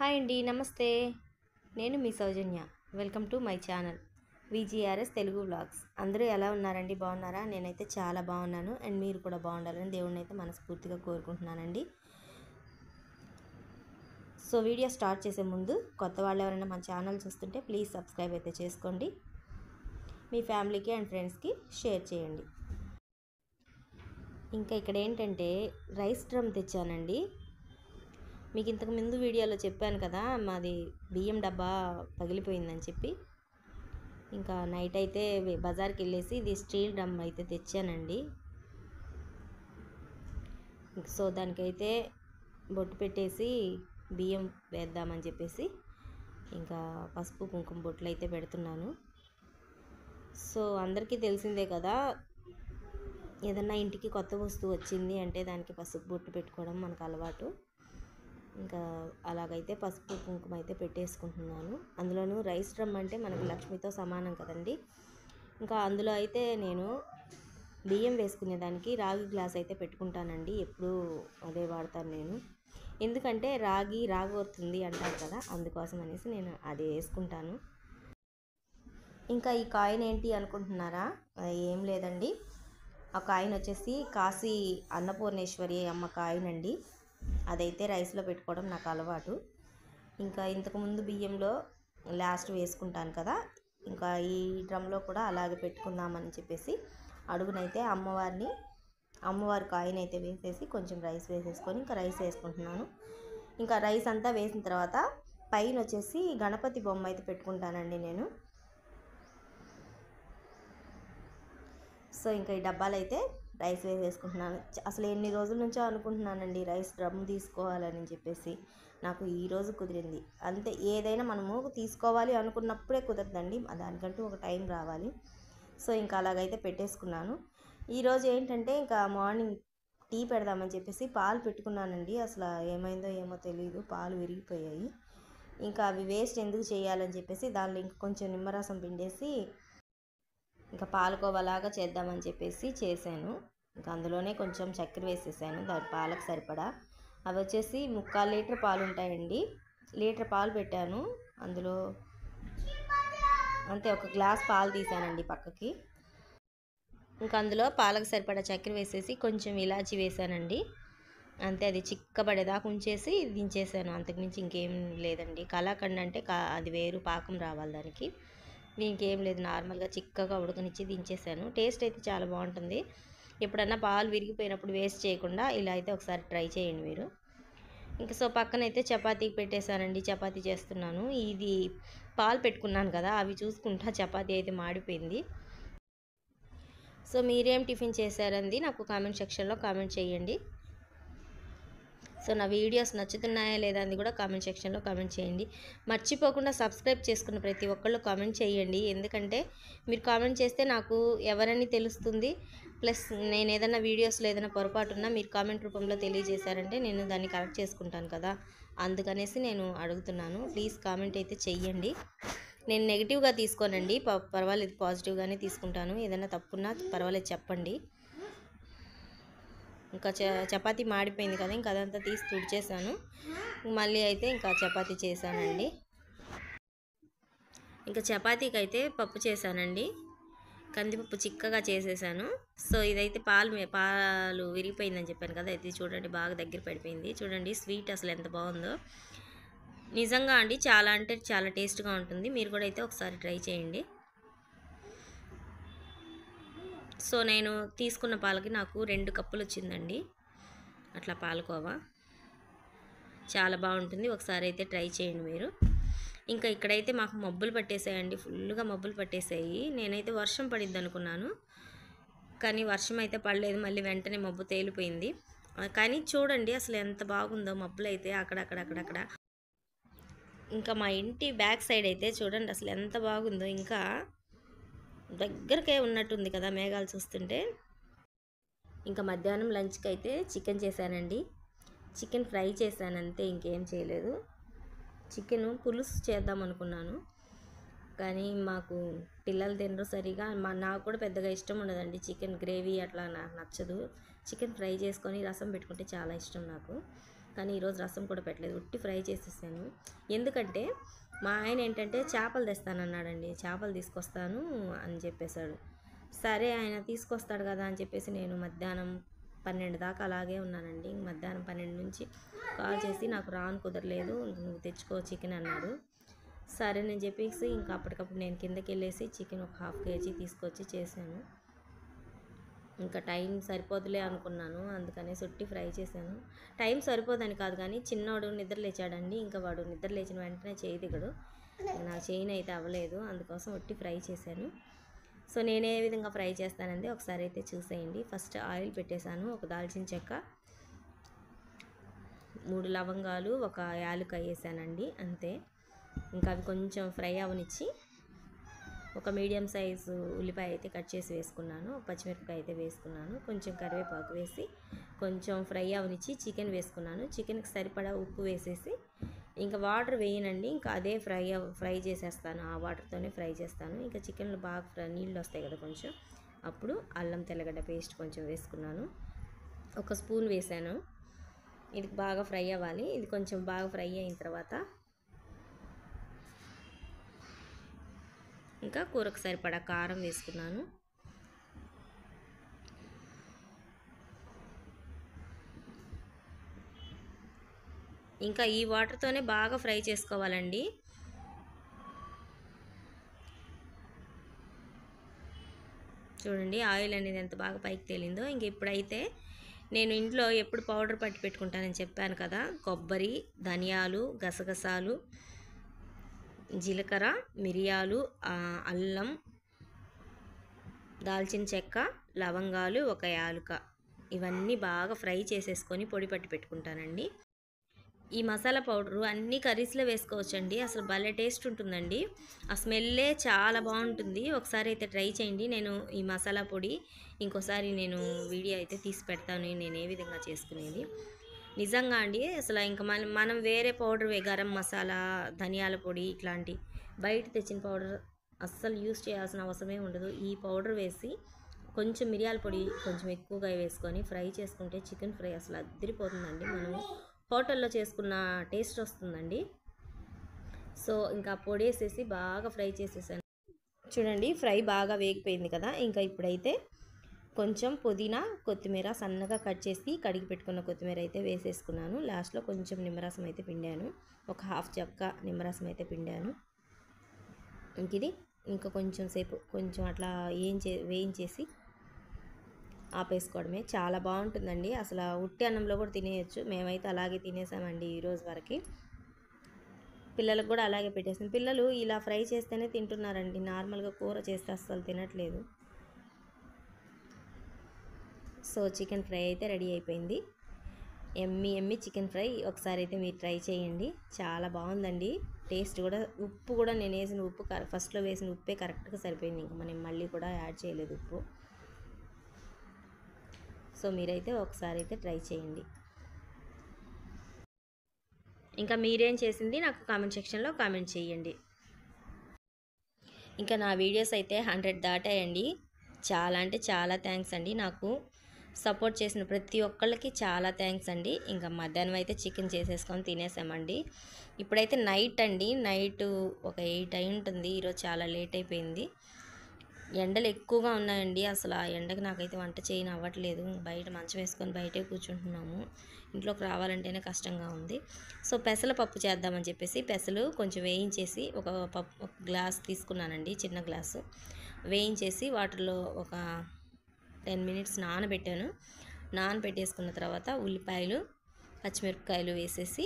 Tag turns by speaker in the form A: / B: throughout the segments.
A: Hi అండి, నమస్తే. నేను మీ Soujanya. Welcome to my channel VGRS Telugu vlogs. అందరూ ఎలా ఉన్నారండి? బాగున్నారా? నేనైతే చాలా బాగున్నాను. అండ్ మీరు కూడా బాగుండాలని దేవుడిని అయితే మనస్ఫూర్తిగా కోరుకుంటున్నానండి. సో వీడియో స్టార్ట్ చేసే ముందు కొత్త వాళ్ళు ఎవరైనా మన ఛానల్ చూస్తుంటే ప్లీజ్ సబ్స్క్రైబ్ అయితే చేసుకోండి. మీ ఫ్యామిలీకి అండ్ ఫ్రెండ్స్కి షేర్ చేయండి. ఇంకా ఇక్కడ ఏంటంటే రైస్ డ్రమ్ తెచ్చానండి. మీకు ఇంతకు ముందు వీడియోలో చెప్పాను కదా, మాది బియ్యం డబ్బా పగిలిపోయిందని చెప్పి. ఇంకా నైట్ అయితే బజార్కి వెళ్ళేసి ఇది స్టీల్ డ్రమ్ అయితే తెచ్చానండి. సో దానికైతే బొట్టు పెట్టేసి బియ్యం వేద్దామని చెప్పేసి ఇంకా పసుపు కుంకుమ బొట్లు అయితే పెడుతున్నాను. సో అందరికీ తెలిసిందే కదా, ఏదన్నా ఇంటికి కొత్త వస్తువు వచ్చింది అంటే దానికి పసుపు బొట్టు పెట్టుకోవడం మనకు అలవాటు. ఇంకా అలాగైతే పసుపు కుంకుమ అయితే పెట్టేసుకుంటున్నాను. అందులోనూ రైస్ డ్రమ్ అంటే మనకి లక్ష్మితో సమానం కదండి. ఇంకా అందులో అయితే నేను బియ్యం వేసుకునేదానికి రాగి గ్లాస్ అయితే పెట్టుకుంటానండి. ఎప్పుడూ అదే వాడతాను నేను. ఎందుకంటే రాగి రాగవుతుంది అంటారు కదా, అందుకోసం అనేసి నేను అది వేసుకుంటాను. ఇంకా ఈ కాయిన్ ఏంటి అనుకుంటున్నారా? ఏం లేదండి, ఆ కాయిన్ వచ్చేసి కాశీ అన్నపూర్ణేశ్వరి అమ్మ కాయిన్ అండి. అదైతే రైస్లో పెట్టుకోవడం నాకు అలవాటు. ఇంకా ఇంతకుముందు బియ్యంలో లాస్ట్ వేసుకుంటాను కదా, ఇంకా ఈ డ్రమ్లో కూడా అలాగే పెట్టుకుందామని చెప్పేసి అడుగునైతే అమ్మవారి కాయిన్ అయితే వేసేసి కొంచెం రైస్ వేసేసుకొని ఇంకా రైస్ వేసుకుంటున్నాను. ఇంకా రైస్ అంతా వేసిన తర్వాత పైన వచ్చేసి గణపతి బొమ్మ అయితే పెట్టుకుంటానండి నేను. సో ఇంకా ఈ డబ్బాలు అయితే రైస్ వేసేసుకుంటున్నాను. అసలు ఎన్ని రోజుల నుంచో అనుకుంటున్నానండి రైస్ డ్రమ్ తీసుకోవాలని చెప్పేసి. నాకు ఈరోజు కుదిరింది. అంతే, ఏదైనా మనము తీసుకోవాలి అనుకున్నప్పుడే కుదరదండి, దానికంటూ ఒక టైం రావాలి. సో ఇంకా అలాగైతే పెట్టేసుకున్నాను. ఈరోజు ఏంటంటే ఇంకా మార్నింగ్ టీ పెడదామని చెప్పేసి పాలు పెట్టుకున్నానండి. అసలు ఏమైందో ఏమో తెలియదు, పాలు విరిగిపోయాయి. ఇంకా అవి వేస్ట్ ఎందుకు చేయాలని చెప్పేసి దానిలో ఇంక కొంచెం నిమ్మరసం పిండేసి ఇంకా పాలకోవలాగా చేద్దామని చెప్పేసి చేశాను. ఇంకా అందులోనే కొంచెం చక్కెర వేసేసాను దాని పాలకు సరిపడా. అవి వచ్చేసి 3/4 లీటర్ పాలు ఉంటాయండి. లీటర్ పాలు పెట్టాను. అందులో అంతే ఒక గ్లాస్ పాలు తీసానండి పక్కకి. ఇంకా అందులో పాలకు సరిపడా చక్కెర వేసేసి కొంచెం ఇలాచి వేసానండి. అంతే, అది చిక్కబడేదాకా ఉంచేసి దించేసాను. అంతకుమించి ఇంకేం లేదండి. కలాకండ్ అంటే అది వేరు, పాకం రావాలి దానికి. దీనికి ఏం లేదు, నార్మల్గా చిక్కగా ఉడకనిచ్చి దించేసాను. టేస్ట్ అయితే చాలా బాగుంటుంది. ఎప్పుడన్నా పాలు విరిగిపోయినప్పుడు వేస్ట్ చేయకుండా ఇలా అయితే ఒకసారి ట్రై చేయండి మీరు. ఇంకా సో పక్కనైతే చపాతీకి పెట్టేశానండి. చపాతీ చేస్తున్నాను. ఇది పాలు పెట్టుకున్నాను కదా, అవి చూసుకుంటా చపాతీ అయితే మాడిపోయింది. సో మీరేం టిఫిన్ చేశారండి నాకు కామెంట్ సెక్షన్లో కామెంట్ చేయండి. సో నా వీడియోస్ నచ్చుతున్నాయా లేదా అని కూడా కామెంట్ సెక్షన్లో కామెంట్ చేయండి. మర్చిపోకుండా సబ్స్క్రైబ్ చేసుకున్న ప్రతి ఒక్కళ్ళు కామెంట్ చేయండి. ఎందుకంటే మీరు కామెంట్ చేస్తే నాకు ఎవరని తెలుస్తుంది. ప్లస్ నేను ఏదైనా వీడియోస్లో ఏదైనా పొరపాటు ఉన్నా మీరు కామెంట్ రూపంలో తెలియజేశారంటే నేను దాన్ని కరెక్ట్ చేసుకుంటాను కదా, అందుకనేసి నేను అడుగుతున్నాను. ప్లీజ్ కామెంట్ అయితే చెయ్యండి. నేను నెగిటివ్గా తీసుకోనండి, పర్వాలేదు, పాజిటివ్గానే తీసుకుంటాను. ఏదైనా తప్పున్నా పర్వాలేదు చెప్పండి. ఇంకా చపాతీ మాడిపోయింది కదా, ఇంకా అదంతా తీసి తుడిచేసాను. మళ్ళీ అయితే ఇంకా చపాతీ చేశానండి. ఇంకా చపాతీకి అయితే పప్పు చేశానండి. కందిపప్పు చిక్కగా చేసేసాను. సో ఇదైతే పాలు విరిగిపోయిందని చెప్పాను కదా, ఇది చూడండి బాగా దగ్గర పడిపోయింది. చూడండి స్వీట్ అసలు ఎంత బాగుందో. నిజంగా అండి, చాలా అంటే చాలా టేస్ట్గా ఉంటుంది. మీరు కూడా అయితే ఒకసారి ట్రై చేయండి. సో నేను తీసుకున్న పాలకి నాకు 2 కప్పులు వచ్చిందండి అట్లా పాలకోవా. చాలా బాగుంటుంది, ఒకసారి అయితే ట్రై చేయండి మీరు. ఇంకా ఇక్కడైతే మాకు మబ్బులు పట్టేసాయండి, ఫుల్గా మబ్బులు పట్టేసాయి. నేనైతే వర్షం పడిద్ది అనుకున్నాను, కానీ వర్షం అయితే పడలేదు. మళ్ళీ వెంటనే మబ్బు తేలిపోయింది. కానీ చూడండి అసలు ఎంత బాగుందో మబ్బులు అయితే అక్కడక్కడ. ఇంకా మా ఇంటి బ్యాక్ సైడ్ అయితే చూడండి అసలు ఎంత బాగుందో. ఇంకా దగ్గరకే ఉన్నట్టుంది కదా మేఘాలు చూస్తుంటే. ఇంకా మధ్యాహ్నం లంచ్కి అయితే చికెన్ చేశానండి. చికెన్ ఫ్రై చేశాను అంతే, ఇంకేం చేయలేదు. చికెన్ పులుసు చేద్దాం అనుకున్నాను, కానీ మాకు పిల్లలు తినరు సరిగా. నాకు కూడా పెద్దగా ఇష్టం ఉండదండి చికెన్ గ్రేవీ, అట్లా నాకు నచ్చదు. చికెన్ ఫ్రై చేసుకొని రసం పెట్టుకుంటే చాలా ఇష్టం నాకు. కానీ ఈరోజు రసం కూడా పెట్టలేదు, ఉట్టి ఫ్రై చేసేసాను. ఎందుకంటే మా ఆయన ఏంటంటే చేపలు తెస్తానన్నాడండి, చేపలు తీసుకొస్తాను అని చెప్పేశాడు. సరే ఆయన తీసుకొస్తాడు కదా అని చెప్పేసి నేను మధ్యాహ్నం 12 దాకా అలాగే ఉన్నానండి. మధ్యాహ్నం 12 నుంచి కాల్ చేసి నాకు రాను కుదరలేదు, నువ్వు తెచ్చుకో చికెన్ అన్నాడు. సరే నేను చెప్పేసి ఇంకా అప్పటికప్పుడు నేను కిందకి వెళ్ళేసి చికెన్ ఒక 1/2 kg తీసుకొచ్చి చేశాను. ఇంకా టైం సరిపోదులే అనుకున్నాను, అందుకనేసి ఉట్టి ఫ్రై చేశాను. టైం సరిపోదని కాదు కానీ చిన్నవాడు నిద్ర లేచాడండి, ఇంకా వాడు నిద్ర లేచిన వెంటనే చేయి దిగడు, నా చేయిని అయితే అవ్వలేదు, అందుకోసం ఉట్టి ఫ్రై చేశాను. సో నేను ఏ విధంగా ఫ్రై చేస్తానండి ఒకసారి అయితే చూసేయండి. ఫస్ట్ ఆయిల్ పెట్టేశాను, ఒక దాల్చిన చెక్క, 3 లవంగాలు, ఒక యాలుకాయ వేసానండి, అంతే. ఇంకా అవి కొంచెం ఫ్రై అవనిచ్చి ఒక మీడియం సైజు ఉల్లిపాయ అయితే కట్ చేసి వేసుకున్నాను, పచ్చిమిరపకాయ అయితే వేసుకున్నాను, కొంచెం కరివేపాకు వేసి కొంచెం ఫ్రై అవనిచ్చి చికెన్ వేసుకున్నాను. చికెన్కి సరిపడా ఉప్పు వేసేసి ఇంకా వాటర్ వేయనండి, ఇంకా అదే ఫ్రై చేసేస్తాను, ఆ వాటర్తోనే ఫ్రై చేస్తాను. ఇంకా చికెన్లో బాగా నీళ్ళు వస్తాయి కదా కొంచెం, అప్పుడు అల్లం తెల్లగడ్డ పేస్ట్ కొంచెం వేసుకున్నాను, 1 స్పూన్ వేసాను. ఇది బాగా ఫ్రై అవ్వాలి. ఇది కొంచెం బాగా ఫ్రై అయిన తర్వాత ఇంకా కూరకు సరిపడా కారం వేసుకున్నాను. ఇంకా ఈ వాటర్తోనే బాగా ఫ్రై చేసుకోవాలండి. చూడండి ఆయిల్ అనేది ఎంత బాగా పైకి తేలిందో. ఇంక ఇప్పుడైతే నేను ఇంట్లో ఎప్పుడు పౌడర్ పట్టి పెట్టుకుంటానని చెప్పాను కదా, కొబ్బరి, ధనియాలు, గసగసాలు, జీలకర్ర, మిరియాలు, అల్లం, దాల్చిన చెక్క, లవంగాలు, ఒక యాలుక, ఇవన్నీ బాగా ఫ్రై చేసేసుకొని పొడి పట్టి పెట్టుకుంటానండి. ఈ మసాలా పౌడరు అన్ని కర్రీస్లో వేసుకోవచ్చండి, అసలు భలే టేస్ట్ ఉంటుందండి, ఆ స్మెల్లే చాలా బాగుంటుంది. ఒకసారి అయితే ట్రై చేయండి. నేను ఈ మసాలా పొడి ఇంకోసారి నేను వీడియో అయితే తీసి పెడతాను నేను ఏ విధంగా చేసుకునేది. నిజంగా అండి అసలు ఇంకా మనం వేరే పౌడర్ గరం మసాలా, ధనియాల పొడి ఇట్లాంటి బయట తెచ్చిన పౌడర్ అస్సలు యూస్ చేయాల్సిన అవసరమే ఉండదు. ఈ పౌడర్ వేసి కొంచెం మిరియాల పొడి కొంచెం ఎక్కువగా వేసుకొని ఫ్రై చేసుకుంటే చికెన్ ఫ్రై అసలు అదిరిపోతుందండి, మనం హోటల్లో చేసుకున్న టేస్ట్ వస్తుందండి. సో ఇంకా పొడి వేసేసి బాగా ఫ్రై చేసేసాను. చూడండి ఫ్రై బాగా వేగిపోయింది కదా, ఇంకా ఇప్పుడైతే కొంచెం పుదీనా, కొత్తిమీర సన్నగా కట్ చేసి కడిగి పెట్టుకున్న కొత్తిమీర అయితే వేసేసుకున్నాను. లాస్ట్లో కొంచెం నిమ్మరసం అయితే పిండాను, ఒక 1/2 చెక్క నిమ్మరసం అయితే పిండాను. ఇంక ఇది ఇంకా కొంచెం సేపు కొంచెం అట్లా వేయించేసి ఆపేసుకోవడమే, చాలా బాగుంటుందండి. అసలు ఉట్టి అన్నంలో కూడా తినేయచ్చు, మేమైతే అలాగే తినేసామండి ఈరోజు వరకు. పిల్లలకు కూడా అలాగే పెట్టేసాను, పిల్లలు ఇలా ఫ్రై చేస్తేనే తింటున్నారండి, నార్మల్గా కూర చేస్తే అస్సలు తినట్లేదు. సో చికెన్ ఫ్రై అయితే రెడీ అయిపోయింది, ఎమ్మి చికెన్ ఫ్రై. ఒకసారి అయితే మీరు ట్రై చేయండి, చాలా బాగుందండి. టేస్ట్ కూడా, ఉప్పు కూడా నేను వేసిన ఉప్పు ఫస్ట్లో వేసిన ఉప్పే కరెక్ట్గా సరిపోయింది, ఇంకా మనం మళ్ళీ కూడా యాడ్ చేయలేదు ఉప్పు. సో మీరైతే ఒకసారి అయితే ట్రై చేయండి. ఇంకా మీరేం చేసింది నాకు కామెంట్ సెక్షన్లో కామెంట్ చేయండి. ఇంకా నా వీడియోస్ అయితే 100 దాటాయండి, చాలా అంటే చాలా థ్యాంక్స్ అండి, నాకు సపోర్ట్ చేసిన ప్రతి ఒక్కళ్ళకి చాలా థ్యాంక్స్ అండి. ఇంకా మధ్యాహ్నం అయితే చికెన్ చేసేసుకొని తినేసామండి. ఇప్పుడైతే నైట్ అండి, నైట్ ఒక 8 అయి ఉంటుంది, ఈరోజు చాలా లేట్ అయిపోయింది. ఎండలు ఎక్కువగా ఉన్నాయండి, అసలు ఆ ఎండకు నాకైతే వంట చేయని అవ్వట్లేదు, బయట మంచం వేసుకొని బయటే కూర్చుంటున్నాము, ఇంట్లోకి రావాలంటేనే కష్టంగా ఉంది. సో పెసల పప్పు చేద్దామని చెప్పేసి పెసలు కొంచెం వేయించేసి ఒక గ్లాస్ తీసుకున్నానండి, చిన్న గ్లాసు వేయించేసి వాటర్లో ఒక 10 మినిట్స్ నానబెట్టాను. నానబెట్టేసుకున్న తర్వాత ఉల్లిపాయలు, పచ్చిమిరపకాయలు వేసేసి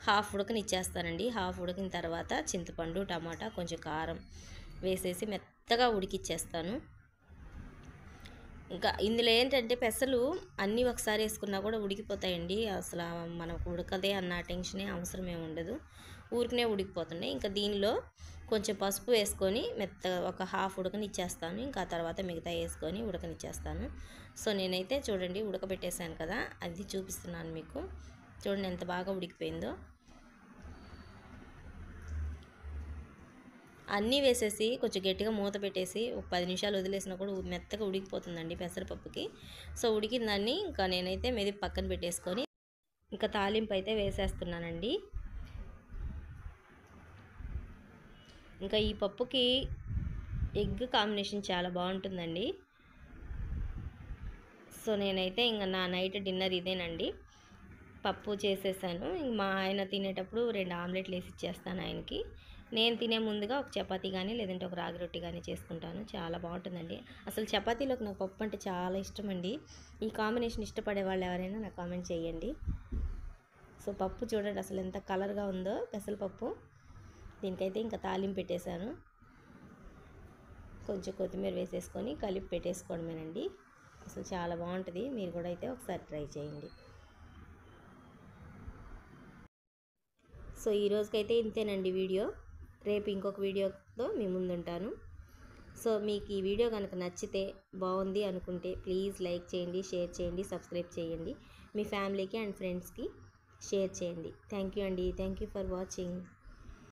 A: హాఫ్ ఉడకనిచ్చేస్తానండి. హాఫ్ ఉడికిన తర్వాత చింతపండు, టమాటా, కొంచెం కారం వేసేసి మెత్తగా ఉడికిచ్చేస్తాను. ఇంకా ఇందులో ఏంటంటే పెసలు అన్నీ ఒకసారి వేసుకున్నా కూడా ఉడికిపోతాయండి, అసలు మనకు ఉడకదే అన్న టెన్షనే అవసరమే ఉండదు, ఊరికనే ఉడికిపోతుండే. ఇంకా దీనిలో కొంచెం పసుపు వేసుకొని మెత్తగా ఒక హాఫ్ ఉడకనిచ్చేస్తాను, ఇంకా తర్వాత మిగతా వేసుకొని ఉడకనిచ్చేస్తాను. సో నేనైతే చూడండి ఉడకబెట్టేశాను కదా, అది చూపిస్తున్నాను మీకు, చూడండి ఎంత బాగా ఉడికిపోయిందో. అన్నీ వేసేసి కొంచెం గట్టిగా మూత పెట్టేసి ఒక 10 నిమిషాలు వదిలేసినా కూడా మెత్తగా ఉడికిపోతుందండి పెసరపప్పుకి. సో ఉడికిన దాన్ని ఇంకా నేనైతే మెది పక్కన పెట్టేసుకొని ఇంకా తాలింపు అయితే వేసేస్తున్నానండి. ఇంకా ఈ పప్పుకి ఎగ్ కాంబినేషన్ చాలా బాగుంటుందండి. సో నేనైతే ఇంకా నా నైట్ డిన్నర్ ఇదేనండి. పప్పు చేసేసాను. మా ఆయన తినేటప్పుడు 2 ఆమ్లెట్లు వేసి ఇచ్చేస్తాను ఆయనకి. నేను తినే ముందుగా ఒక చపాతీ కానీ లేదంటే ఒక రాగి రొట్టి కానీ చేసుకుంటాను. చాలా బాగుంటుందండి. అసలు చపాతీలోకి నాకు పప్పు అంటే చాలా ఇష్టం అండి. ఈ కాంబినేషన్ ఇష్టపడే వాళ్ళు ఎవరైనా నాకు కామెంట్ చేయండి. సో పప్పు చూడండి అసలు ఎంత కలర్గా ఉందో, పెసరపప్పు. దీనికైతే ఇంకా తాలింపు పెట్టేశాను. కొంచెం కొత్తిమీర వేసేసుకొని కలిపి పెట్టేసుకోవడమేనండి. అసలు చాలా బాగుంటుంది. మీరు కూడా అయితే ఒకసారి ట్రై చేయండి. సో ఈ రోజుకైతే ఇంతేనండి వీడియో. రేపు ఇంకొక వీడియోతో మీ ముందుంటాను. సో మీకు ఈ వీడియో కనుక నచ్చితే, బాగుంది అనుకుంటే ప్లీజ్ లైక్ చేయండి, షేర్ చేయండి, సబ్స్క్రైబ్ చేయండి. మీ ఫ్యామిలీకి అండ్ ఫ్రెండ్స్కి షేర్ చేయండి. థ్యాంక్ యూ అండి. Thank you for watching.